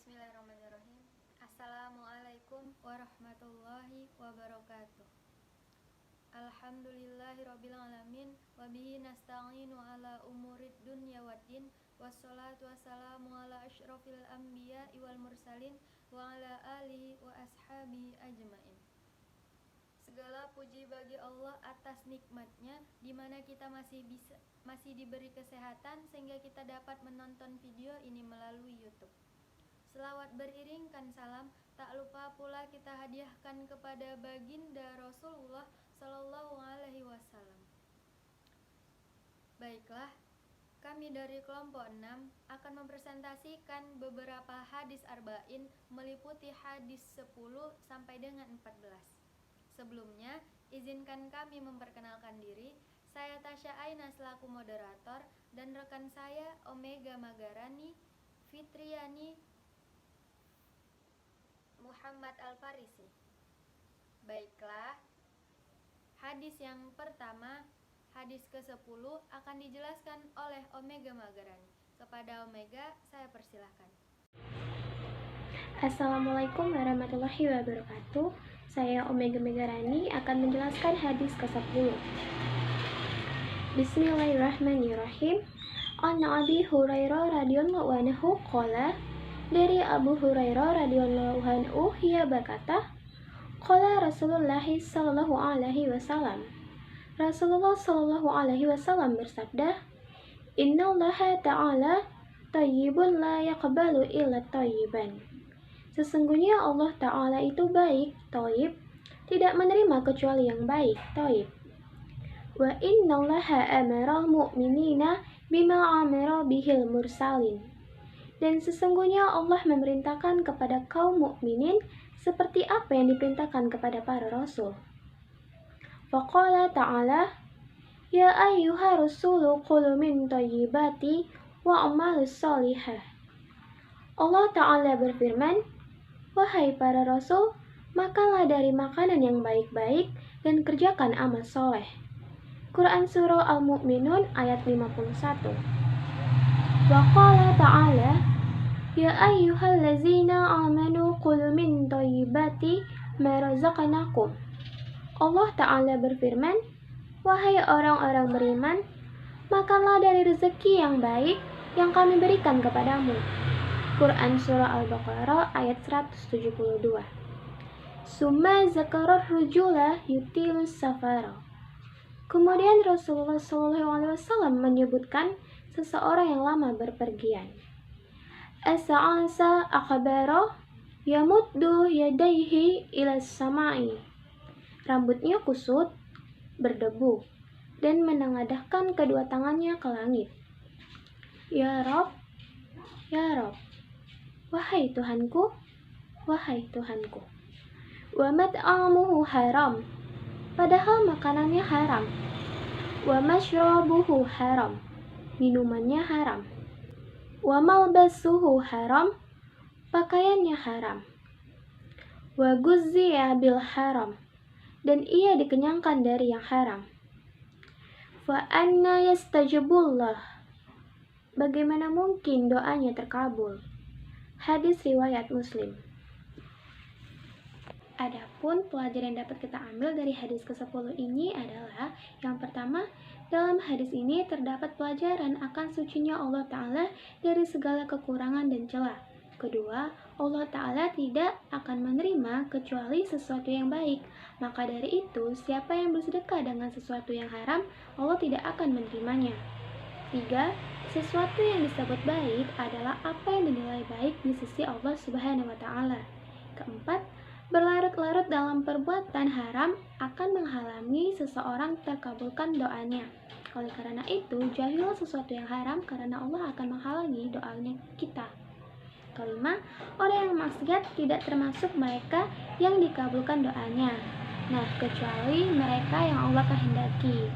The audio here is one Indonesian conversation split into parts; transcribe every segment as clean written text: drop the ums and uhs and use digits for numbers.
Bismillahirrahmanirrahim. Assalamualaikum warahmatullahi wabarakatuh. Alhamdulillahirabbil alamin wa bihi nasta'inu ala umurid dunya waddin wassalatu wassalamu ala asyrafil anbiya'i wal mursalin wa ala alihi wa ashabihi ajmain. Segala puji bagi Allah atas nikmatnya di mana kita masih diberi kesehatan sehingga kita dapat menonton video ini melalui YouTube. Selawat beriringkan salam, tak lupa pula kita hadiahkan kepada baginda Rasulullah Sallallahu Alaihi Wasallam. Baiklah, kami dari kelompok 6 akan mempresentasikan beberapa hadis arba'in meliputi hadis 10 sampai dengan 14. Sebelumnya, izinkan kami memperkenalkan diri. Saya Tasya Aina selaku moderator dan rekan saya Omega Magarani, Fitriani, Muhammad Al-Farisi. Baiklah, hadis yang pertama, hadis ke-10 akan dijelaskan oleh Omega Magarani. Kepada Omega, saya persilahkan. Assalamualaikum warahmatullahi wabarakatuh. Saya Omega Magarani akan menjelaskan hadis ke-10. Bismillahirrahmanirrahim. An Abi Hurairah radhiyallahu anhu qala, dari Abu Hurairah radhiyallahu anhu ia berkata, qala Rasulullah sallallahu alaihi wasallam. Rasulullah sallallahu alaihi wasallam bersabda, Innallaha ta'ala thayyibun la yaqbalu illa thayyiban. Sesungguhnya Allah Ta'ala itu baik, thayyib, tidak menerima kecuali yang baik, thayyib. Wa innallaha amara mu'minina bima amara bihil mursalin. Dan sesungguhnya Allah memerintahkan kepada kaum mukminin seperti apa yang diperintahkan kepada para rasul. Faqala ta'ala, Ya ayyuha rasulu qulu min thayyibati wa amalus salihah. Allah Ta'ala berfirman, Wahai para rasul, makanlah dari makanan yang baik-baik dan kerjakan amal soleh. Quran Surah Al-Mu'minun ayat 51. Wa qala ta'ala, Ya ayyuhallazina amanu qulu min thayyibati ma razaqnakum. Allah Ta'ala berfirman, Wahai orang-orang beriman, makanlah dari rezeki yang baik yang kami berikan kepadamu. Quran Surah Al-Baqarah ayat 172. Summa zakarar rujula yutilus safara. Kemudian Rasulullah SAW menyebutkan seseorang yang lama berpergian. As-sa'asa akhbara yamuddu yadayhi ila samai. Rambutnya kusut, berdebu, dan menengadahkan kedua tangannya ke langit. Ya Rabb, ya Rabb, wahai Tuhanku, wahai Tuhanku. Wa mat'amuhu haram, padahal makanannya haram. Wa mashrabuhu haram, minumannya haram. Wa malbasuhu haram, pakaiannya haram. Wa guzziya bil haram, dan ia dikenyangkan dari yang haram. Fa anna yastajibullah, bagaimana mungkin doanya terkabul? Hadis riwayat Muslim. Adapun pelajaran yang dapat kita ambil dari hadis ke-10 ini adalah, yang pertama, dalam hadis ini terdapat pelajaran akan sucinya Allah Ta'ala dari segala kekurangan dan celah. Kedua, Allah Ta'ala tidak akan menerima kecuali sesuatu yang baik. Maka dari itu, siapa yang bersedekah dengan sesuatu yang haram, Allah tidak akan menerimanya. 3. Sesuatu yang disebut baik adalah apa yang dinilai baik di sisi Allah Subhanahu wa Ta'ala. Keempat, berlarut-larut dalam perbuatan haram akan menghalangi seseorang terkabulkan doanya. Oleh karena itu, jauhilah sesuatu yang haram karena Allah akan menghalangi doanya kita. Kelima, orang yang maksiat tidak termasuk mereka yang dikabulkan doanya. Nah, kecuali mereka yang Allah kehendaki.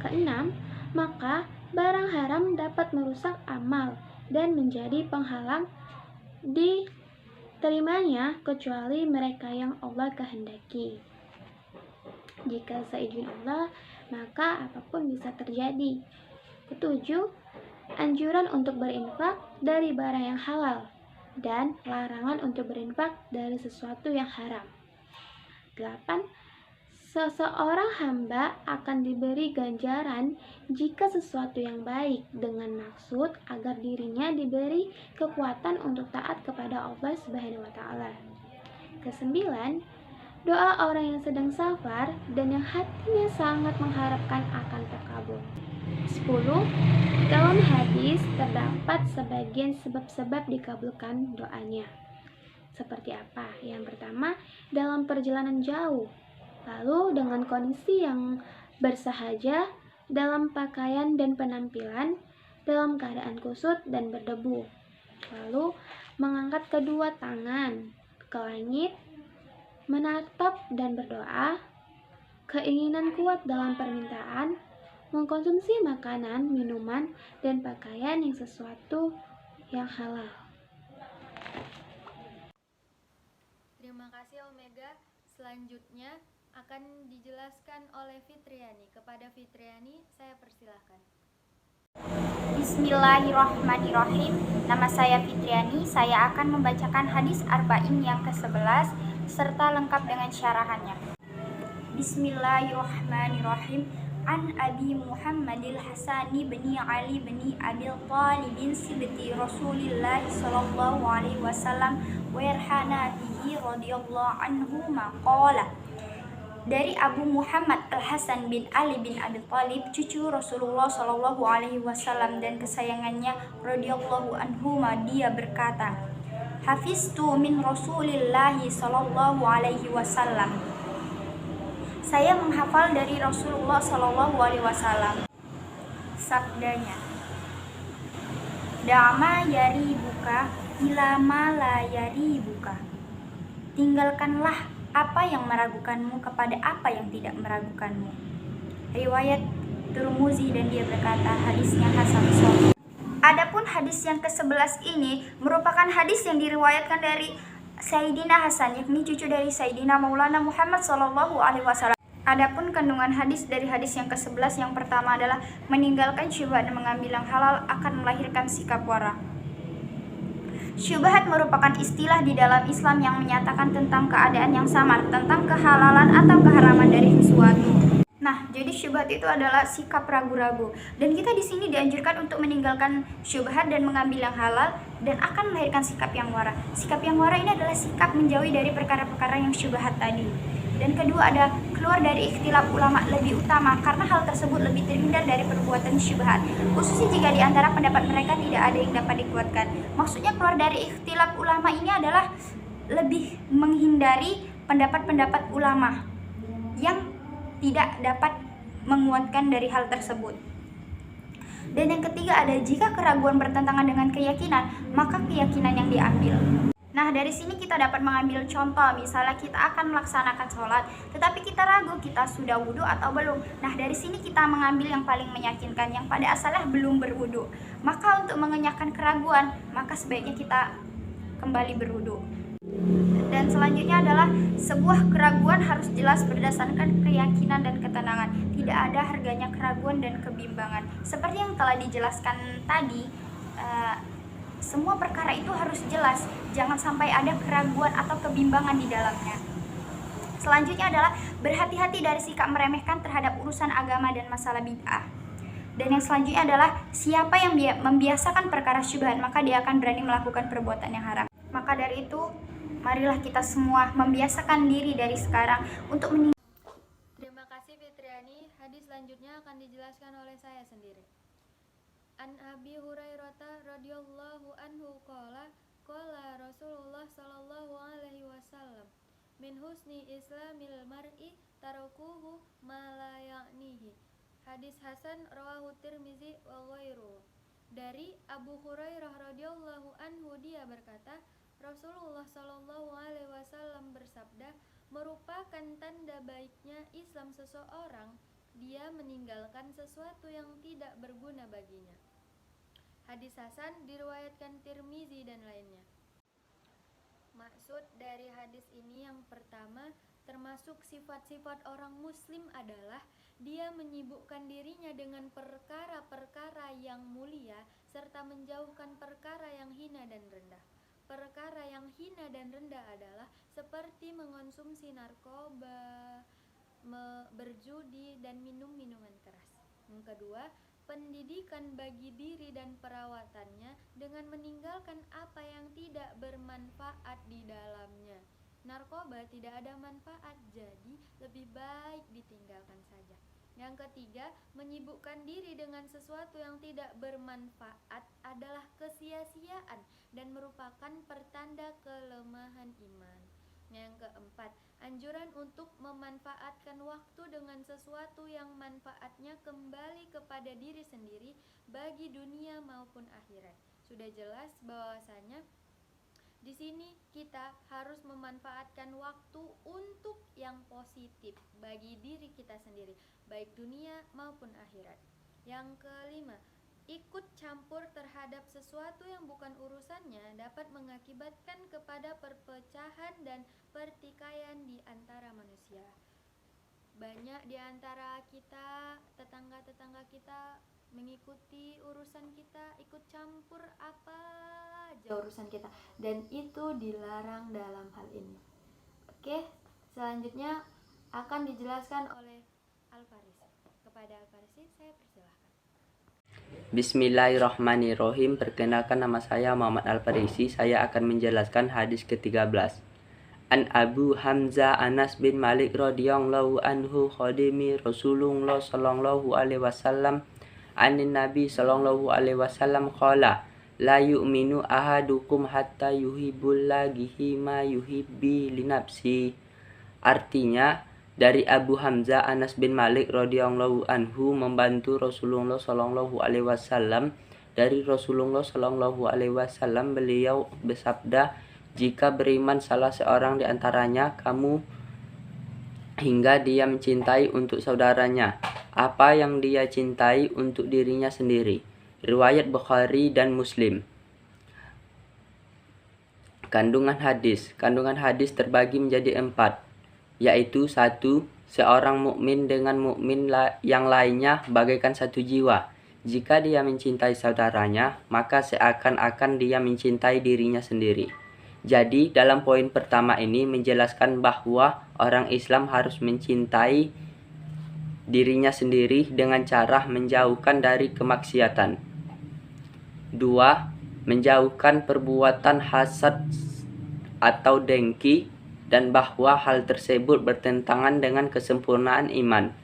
Keenam, maka barang haram dapat merusak amal dan menjadi penghalang diterimanya kecuali mereka yang Allah kehendaki. Jika seizin Allah, maka apapun bisa terjadi. Ketujuh, anjuran untuk berinfak dari barang yang halal. dan larangan untuk berinfak dari sesuatu yang haram. 8. Seseorang hamba akan diberi ganjaran jika sesuatu yang baik dengan maksud agar dirinya diberi kekuatan untuk taat kepada Allah Subhanahu wa taala. Kesembilan, doa orang yang sedang safar dan yang hatinya sangat mengharapkan akan terkabul. 10. Dalam hadis terdapat sebagian sebab-sebab dikabulkan doanya. Seperti apa? Yang pertama, dalam perjalanan jauh. Lalu dengan kondisi yang bersahaja, dalam pakaian dan penampilan, dalam keadaan kusut dan berdebu. Lalu mengangkat kedua tangan ke langit, menatap dan berdoa, keinginan kuat dalam permintaan, mengkonsumsi makanan, minuman, dan pakaian yang sesuatu yang halal. Terima kasih Omega. Selanjutnya akan dijelaskan oleh Fitriani. Kepada Fitriani, saya persilahkan. Bismillahirrahmanirrahim. Nama saya Fitriani. Saya akan membacakan hadis Arba'in yang ke-11 serta lengkap dengan syarahannya. Bismillahirrahmanirrahim. An Abi Muhammadil Hasani bin Ali bin Abi Thalib sibti Rasulillah sallallahu alaihi wasallam wa yarhana bihi radhiyallahu anhu maqala. Dari Abu Muhammad Al-Hasan bin Ali bin Abi Thalib, cucu Rasulullah Shallallahu Alaihi Wasallam dan kesayangannya radhiyallahu anhu, dia berkata, Hafiztu min Rasulillahi Shallallahu Alaihi Wasallam. Saya menghafal dari Rasulullah Shallallahu Alaihi Wasallam. Sabdanya, Da'ma yari buka, ilama la yari buka. Tinggalkanlah apa yang meragukanmu kepada apa yang tidak meragukanmu. Riwayat Tirmizi, dan dia berkata hadisnya hasan shahih. Adapun hadis yang ke-11 ini merupakan hadis yang diriwayatkan dari Sayyidina Hasan, yakni cucu dari Sayyidina Maulana Muhammad sallallahu alaihi wasallam. Adapun kandungan hadis dari hadis yang ke-11 yang pertama adalah meninggalkan syubhat dan mengambil yang halal akan melahirkan sikap wara. Syubhat merupakan istilah di dalam Islam yang menyatakan tentang keadaan yang samar, tentang kehalalan atau keharaman dari sesuatu. Nah, jadi syubhat itu adalah sikap ragu-ragu, dan kita di sini dianjurkan untuk meninggalkan syubhat dan mengambil yang halal dan akan melahirkan sikap yang wara. Sikap yang wara ini adalah sikap menjauhi dari perkara-perkara yang syubhat tadi. Dan kedua ada keluar dari ikhtilaf ulama lebih utama karena hal tersebut lebih terhindar dari perbuatan syubhat, khususnya jika di antara pendapat mereka tidak ada yang dapat dikuatkan. Maksudnya keluar dari ikhtilaf ulama ini adalah lebih menghindari pendapat-pendapat ulama yang tidak dapat menguatkan dari hal tersebut. Dan yang ketiga ada jika keraguan bertentangan dengan keyakinan, maka keyakinan yang diambil. Nah, dari sini kita dapat mengambil contoh, misalnya kita akan melaksanakan sholat, tetapi kita ragu kita sudah wudhu atau belum. Nah, dari sini kita mengambil yang paling meyakinkan, yang pada asalnya belum berwudhu. Maka untuk mengenyahkan keraguan, maka sebaiknya kita kembali berwudhu. Dan selanjutnya adalah sebuah keraguan harus jelas berdasarkan keyakinan dan ketenangan. Tidak ada harganya keraguan dan kebimbangan. Seperti yang telah dijelaskan tadi, semua perkara itu harus jelas, jangan sampai ada keraguan atau kebimbangan di dalamnya. Selanjutnya adalah berhati-hati dari sikap meremehkan terhadap urusan agama dan masalah bid'ah. Dan yang selanjutnya adalah siapa yang membiasakan perkara syubhat, maka dia akan berani melakukan perbuatan yang haram. Maka dari itu, marilah kita semua membiasakan diri dari sekarang untuk Terima kasih Fitriani. Hadis selanjutnya akan dijelaskan oleh saya sendiri. An Abi Hurairah radhiyallahu anhu qala Rasulullah sallallahu alaihi wasallam min husni islamil mar'i tarakuhu ma la ya'nihi. Hadis hasan rawahu Tirmizi wa ghairuhu. Dari Abu Hurairah radhiyallahu anhu, dia berkata, Rasulullah sallallahu alaihi wasallam bersabda, merupakan tanda baiknya Islam seseorang dia meninggalkan sesuatu yang tidak berguna baginya. Hadis hasan diriwayatkan Tirmizi dan lainnya. Maksud dari hadis ini yang pertama, termasuk sifat-sifat orang muslim adalah dia menyibukkan dirinya dengan perkara-perkara yang mulia serta menjauhkan perkara yang hina dan rendah. yang hina dan rendah adalah seperti mengonsumsi narkoba, berjudi, dan minum minuman keras. Yang kedua, pendidikan bagi diri dan perawatannya dengan meninggalkan apa yang tidak bermanfaat di dalamnya. Narkoba tidak ada manfaat, jadi lebih baik ditinggalkan saja. Yang ketiga, menyibukkan diri dengan sesuatu yang tidak bermanfaat adalah kesia-siaan dan merupakan pertanda kelemahan iman. Yang keempat, anjuran untuk memanfaatkan waktu dengan sesuatu yang manfaatnya kembali kepada diri sendiri bagi dunia maupun akhirat. Sudah jelas bahwasanya di sini kita harus memanfaatkan waktu untuk yang positif bagi diri kita sendiri, baik dunia maupun akhirat. Yang kelima, ikut campur terhadap sesuatu yang bukan urusannya dapat mengakibatkan kepada perpecahan dan pertikaian di antara manusia. Banyak di antara kita, tetangga-tetangga kita mengikuti urusan kita, ikut campur apa aja urusan kita, dan itu dilarang dalam hal ini. Oke, selanjutnya akan dijelaskan oleh Al-Farisi. Kepada Al-Farisi saya persilahkan. Bismillahirrahmanirrahim. Perkenalkan, nama saya Muhammad Al-Farisi. Saya akan menjelaskan hadis ke-13. An Abu Hamzah Anas bin Malik radhiyallahu anhu khadimi Rasulullah sallallahu alaihi wasallam anin Nabi sallallahu alaihi wasallam qala la yu'minu ahadukum hatta yuhibbul lagihi ma yuhibbi li nafsi. Artinya, dari Abu Hamzah Anas bin Malik radhiyallahu anhu membantu Rasulullah sallallahu alaihi wasallam. Dari Rasulullah sallallahu alaihi wasallam beliau bersabda, jika beriman salah seorang di antaranya kamu hingga dia mencintai untuk saudaranya apa yang dia cintai untuk dirinya sendiri. Riwayat Bukhari dan Muslim. Kandungan hadis terbagi menjadi 4, yaitu 1. Seorang mukmin dengan mukmin yang lainnya bagaikan satu jiwa. Jika dia mencintai saudaranya, maka seakan-akan dia mencintai dirinya sendiri. Jadi, dalam poin pertama ini menjelaskan bahwa orang Islam harus mencintai dirinya sendiri dengan cara menjauhkan dari kemaksiatan. 2. Menjauhkan perbuatan hasad atau dengki, dan bahwa hal tersebut bertentangan dengan kesempurnaan iman.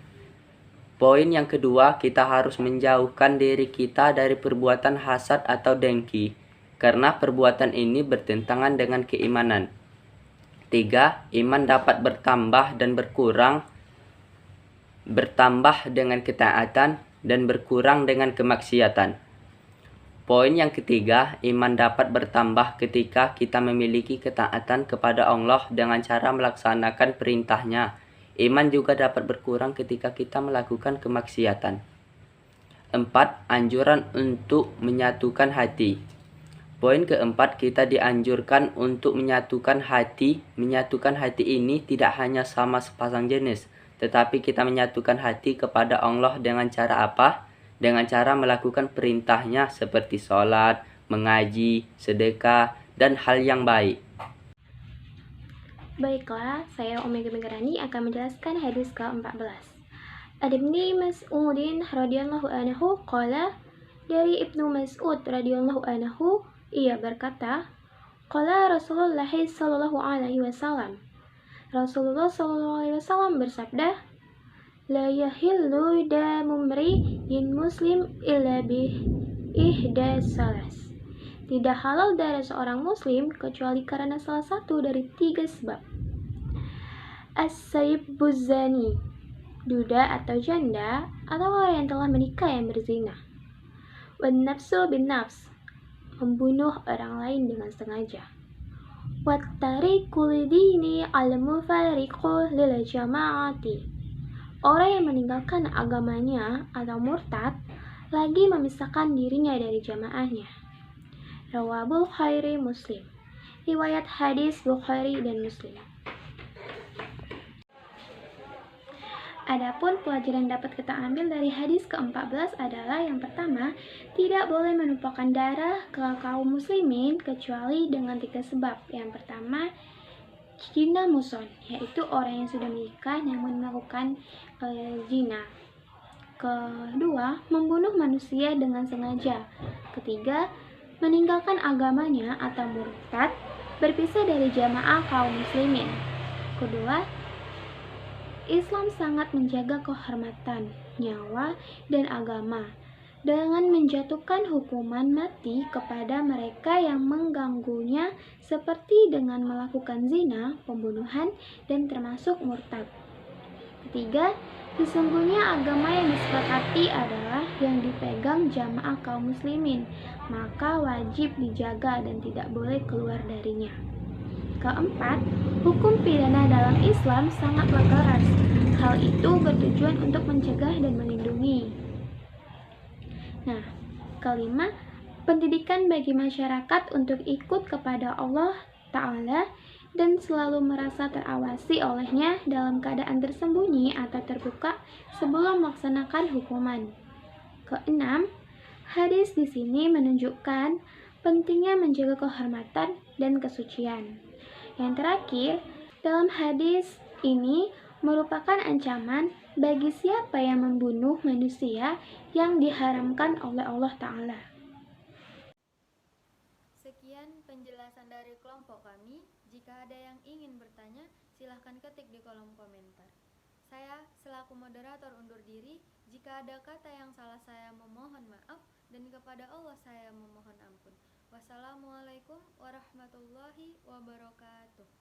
Poin yang kedua, kita harus menjauhkan diri kita dari perbuatan hasad atau dengki, karena perbuatan ini bertentangan dengan keimanan. 3. Iman dapat bertambah dan berkurang, bertambah dengan ketaatan dan berkurang dengan kemaksiatan. Poin yang ketiga, iman dapat bertambah ketika kita memiliki ketaatan kepada Allah dengan cara melaksanakan perintahnya. Iman juga dapat berkurang ketika kita melakukan kemaksiatan. 4. Anjuran untuk menyatukan hati. Poin keempat, kita dianjurkan untuk menyatukan hati. Menyatukan hati ini tidak hanya sama sepasang jenis, tetapi kita menyatukan hati kepada Allah dengan cara apa? Dengan cara melakukan perintahnya seperti sholat, mengaji, sedekah, dan hal yang baik. Baiklah, saya Umi Gemegarani akan menjelaskan hadis ke-14. Ibnu Mas'udin radhiyallahu anhu qala, dari Ibnu Mas'ud radhiyallahu anhu, ia berkata, qala Rasulullah sallallahu alaihi wasallam. Rasulullah sallallahu alaihi wasallam bersabda, la yahillu damu mri'in muslim illa bi ihdas salas. Tidak halal darah seorang muslim kecuali karena salah satu dari 3 sebab. As-sayyib zani, duda atau janda, atau orang yang telah menikah yang berzina. Wan nafsu bin nafs, membunuh orang lain dengan sengaja. Wat tariku lidini al-mufariqu lil jama'ati, orang yang meninggalkan agamanya atau murtad lagi memisahkan dirinya dari jamaahnya. Rawahul Bukhari Muslim. Riwayat hadis Bukhari dan Muslim. Adapun pelajaran yang dapat kita ambil dari hadis ke-14 adalah yang pertama, tidak boleh menumpahkan darah ke kaum muslimin kecuali dengan 3 sebab. Yang pertama, zina muson, yaitu orang yang sudah menikah namun melakukan zina. Kedua, membunuh manusia dengan sengaja. Ketiga, meninggalkan agamanya atau murtad, berpisah dari jamaah kaum muslimin. Kedua, Islam sangat menjaga kehormatan, nyawa, dan agama dengan menjatuhkan hukuman mati kepada mereka yang mengganggunya seperti dengan melakukan zina, pembunuhan, dan termasuk murtad. Ketiga, sesungguhnya agama yang disepakati adalah yang dipegang jamaah kaum muslimin, maka wajib dijaga dan tidak boleh keluar darinya. Keempat, hukum pidana dalam Islam sangatlah keras. Hal itu bertujuan untuk mencegah dan melindungi. Nah, kelima, pendidikan bagi masyarakat untuk ikut kepada Allah Ta'ala dan selalu merasa terawasi olehnya dalam keadaan tersembunyi atau terbuka sebelum melaksanakan hukuman. Keenam, hadis di sini menunjukkan pentingnya menjaga kehormatan dan kesucian. Yang terakhir, dalam hadis ini merupakan ancaman bagi siapa yang membunuh manusia yang diharamkan oleh Allah Ta'ala. Sekian penjelasan dari kelompok kami. Jika ada yang ingin bertanya, silahkan ketik di kolom komentar. Saya selaku moderator undur diri. Jika ada kata yang salah, saya memohon maaf, dan kepada Allah saya memohon ampun. Wassalamualaikum warahmatullahi wabarakatuh.